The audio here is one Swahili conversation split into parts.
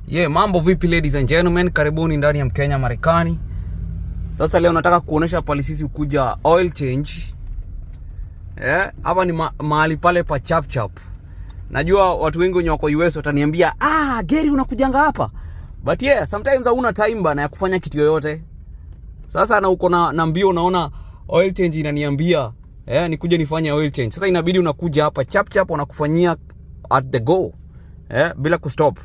Mambo vipi ladies and gentlemen, karibuni ndani ya Mkenya Marekani. Sasa leo nataka kuonesha pale sisi ukuja oil change. Hapa ni mahali pale pa chap chap. Najua watu wengi wenye wako US wataniambia, Gary unakujanga hapa. But sometimes hauna time bana ya kufanya kitu yoyote. Sasa na uko na mbio unaona oil change inaniambia, nikuje nifanye oil change. Sasa inabidi unakuja hapa chap chap wanakufanyia at the go. Bila kustop.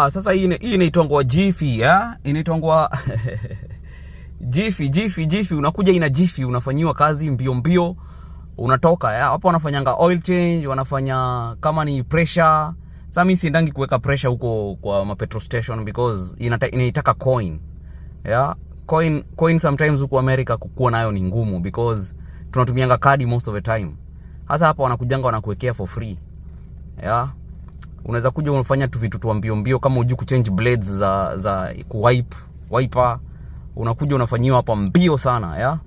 Sasa hii inaitwa Jiffy, inaitwa Jiffy, unakuja ina Jiffy, unafanyiwa kazi mbio, unatoka. Hapo wanafanyanga oil change, wanafanya kama ni pressure. Sasa mimi siendangi kuweka pressure huko kwa ma petrol station because inaitaka coin. Coin sometimes huko America kukua nayo ni ngumu because tunatumianga kadi most of the time. Sasa hapa wanakujanga wanakuwekea for free. Unaweza kuja unafanya tu vitu tu mbio kama hujui kuchange blades za wiper, unakuja unafanyiwa hapa mbio sana,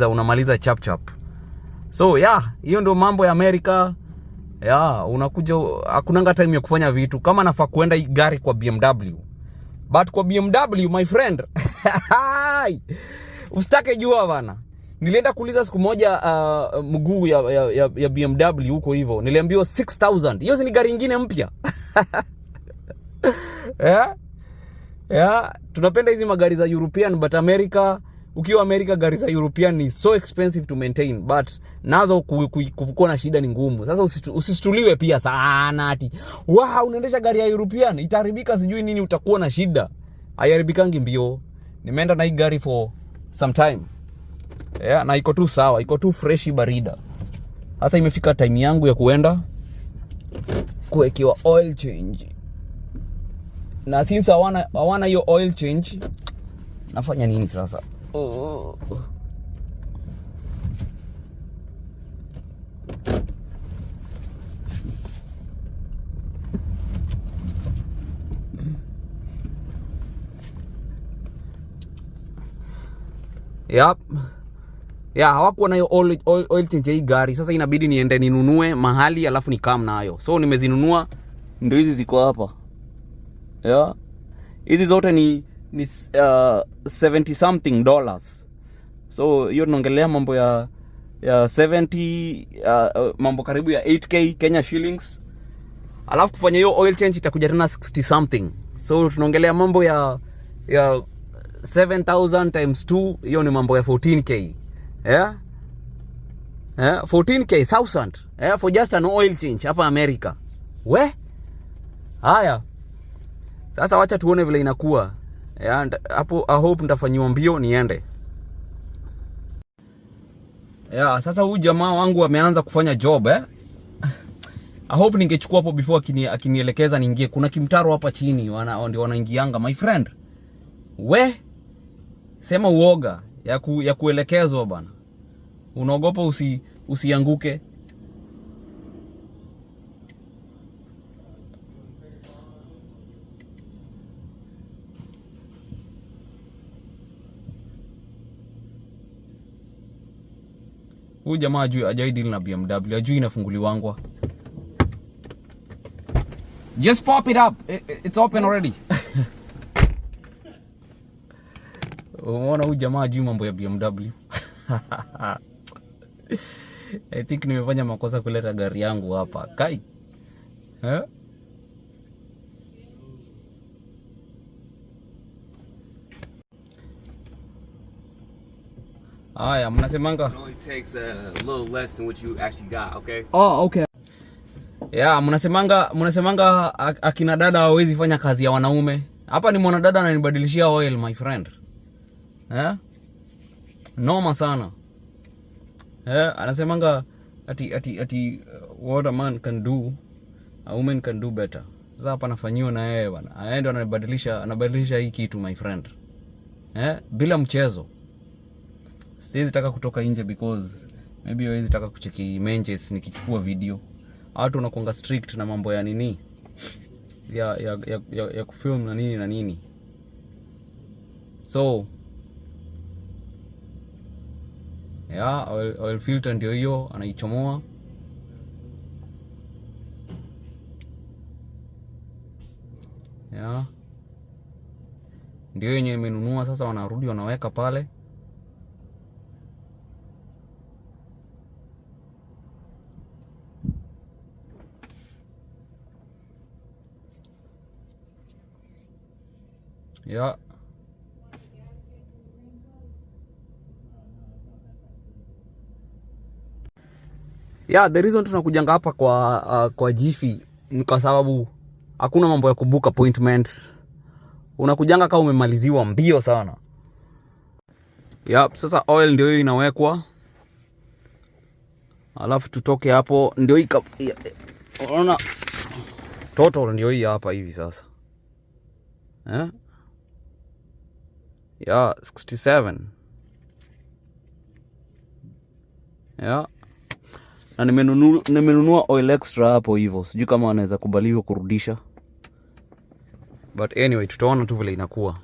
unamaliza chap chap. So hiyo ndio mambo ya America. Unakuja hakunanga time ya kufanya vitu kama nafaa kuenda gari kwa BMW. But kwa BMW my friend, usitake jua bana. Nilienda kuuliza siku moja mguu ya BMW huko hivyo. Niliambiwa 6000. Hiyo ni gari nyingine mpya. Tunapenda hizi magari za European but America, ukiwa America gari za European ni so expensive to maintain, but nazo kukuwa na shida ni ngumu. Sasa usistuliwe pia sana ati unaendesha gari ya European itaharibika sijui nini, utakuwa na shida. Haiaribikangi mbio. Nimeenda na hii gari for some time. Na iko tu sawa, iko tu fresh barida. Sasa imefika time yangu ya kuenda kuwekewa oil change. Na since hawana hiyo oil change, nafanya nini sasa? Hawakuwa na hiyo oil change hii gari. Sasa inabidi niende ninunue mahali alafu nikam nayo. So nimezinunua, ndio hizi ziko hapa. Hizi zote ni $70 something. So hiyo tunaongelea mambo ya 70, mambo karibu ya 8k Kenya shillings. Alafu kufanya hiyo oil change itakuja tena 60 something. So tunaongelea mambo ya 7000 times 2, hiyo ni mambo ya 14k. 14k thousand for just an oil change hapa America. Haya. Sasa wacha tuone vile inakuwa. Hapo I hope nitafanywa mbio niende. Sasa huyu jamaa wangu ameanza kufanya job. I hope ningechukua hapo before akinielekeza niingie. Kuna kimtaro hapa chini ndio wanaingianga my friend. Sema uoga ya kuelekezwa bana. Unaogopa usianguke. Huyu jamaa hajui deal na BMW, hajui inafunguliwangwa. Just pop it up. It's open already. Unaona huyu jamaa hajui mambo ya BMW. I think nimefanya makosa kuleta gari yangu hapa. Kai. Haya, mnasemanga it only takes a little less than what you actually got, okay? Okay. Mnasemanga akina dada hawezi fanya kazi ya wanaume. Hapa ni mwanadada ananibadilishia oil my friend. Noma sana. Anasemanga ati what a man can do, a woman can do better. Sasa hapa nafanyiwa na yeye bwana. Aende anabadilisha hii kitu my friend. Bila mchezo. Siwezi taka kutoka nje because maybe hawezi taka kucheki menjes nikichukua video. Watu wanakuanga strict na mambo ya nini? Ya kufilm na nini. So oil filter ndio hiyo anaichomoa. Yeah. Ndio yenye imenunua sasa, wanarudi wanaweka pale. Yeah. Yeah, the reason tunakujanga hapa kwa Jiffy ni kwa sababu hakuna mambo ya kubook appointment. Unakujanga kama umemaliziwa mbio sana. Yeah, sasa oil ndio hiyo inawekwa. Alafu tutoke hapo, ndio hii unaona total ndio hii hapa hivi sasa. Yeah, 67. Yeah. Na nimenunua oil extra hapo hivyo. Sijui kama anaweza kubaliwa kurudisha. But anyway, tutaona tu vile inakuwa.